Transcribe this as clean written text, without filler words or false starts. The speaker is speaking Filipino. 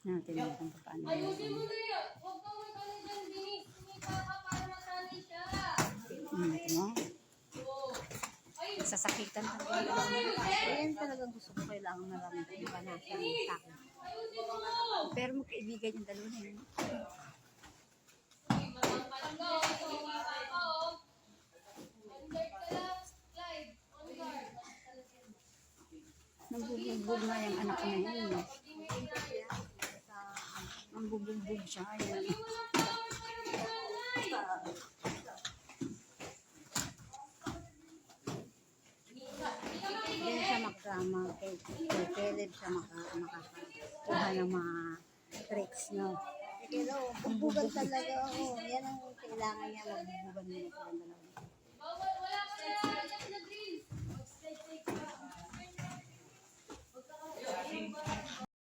Natin kung paano. Ayusin mo na yun. Huwag kang mag-ano dyan, Denise. Sumita ka para masanay siya. Ito mo. Ay, Sasakitan ka. Ayan talagang gusto ko. Kailangan na lang. Hindi ba na siya ng takin. ayusin mo. Pero magkaibigan yung dalawa na yun. Ay, matangpalang daw. Sumita ka, oh. On guard ka lang, Clyde. On guard. Nambubugbog na yung anak na yun. Nambubugbog siya. Ayan. Hindi mo lang power para masanay. Diyan siya makasama kay Caleb siya makakakuha ng mga tricks, no? Pero, bubugan talaga ako. Yan ang kailangan niya, magbubugan muna silang dalawa.